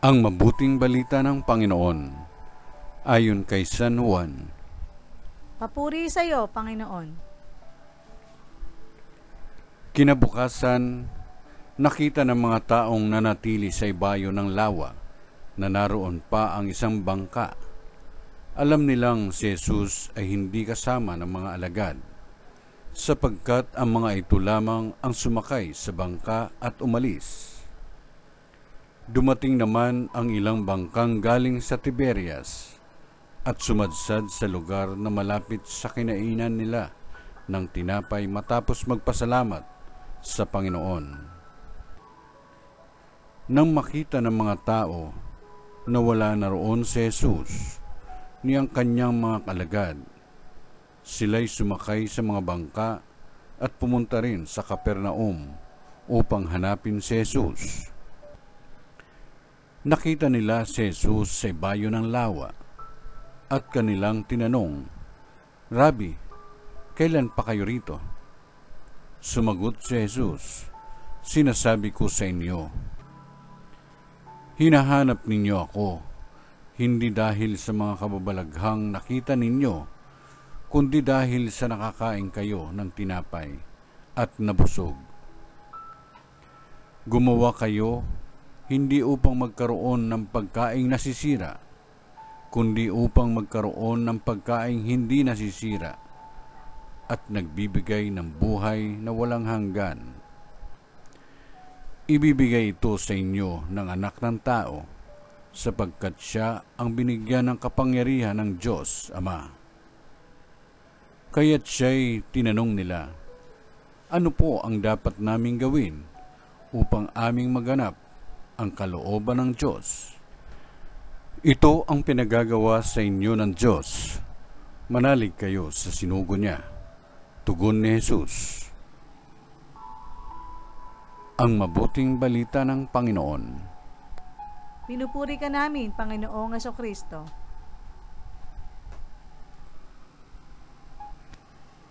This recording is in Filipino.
Ang mabuting balita ng Panginoon ayon kay San Juan. Papuri sa iyo, Panginoon. Kinabukasan, nakita ng mga taong nanatili sa ibayo ng lawa na naroon pa ang isang bangka. Alam nilang si Jesus ay hindi kasama ng mga alagad, sapagkat ang mga ito lamang ang sumakay sa bangka at umalis. Dumating naman ang ilang bangkang galing sa Tiberias at sumadsad sa lugar na malapit sa kinainan nila ng tinapay matapos magpasalamat sa Panginoon. Nang makita ng mga tao na wala na roon si Jesus ni ang kanyang mga kalagad, sila'y sumakay sa mga bangka at pumunta rin sa Capernaum upang hanapin si Jesus. Nakita nila si Jesus sa ibayo ng lawa at kanilang tinanong, "Rabi, kailan pa kayo rito?" Sumagot si Jesus, "Sinasabi ko sa inyo, hinahanap ninyo ako, hindi dahil sa mga kababalaghang nakita ninyo, kundi dahil sa nakakain kayo ng tinapay at nabusog. Gumawa kayo hindi upang magkaroon ng pagkaing nasisira, kundi upang magkaroon ng pagkaing hindi nasisira at nagbibigay ng buhay na walang hanggan. Ibibigay ito sa inyo ng Anak ng Tao, sapagkat siya ang binigyan ng kapangyarihan ng Diyos Ama." Kaya't siya'y tinanong nila, "Ano po ang dapat naming gawin upang aming maganap ang kalooban ng Diyos?" "Ito ang pinagagawa sa inyo ng Diyos. Manalig kayo sa sinugo niya," tugon ni Jesus. Ang mabuting balita ng Panginoon. Pinupuri ka namin, Panginoong Jesucristo.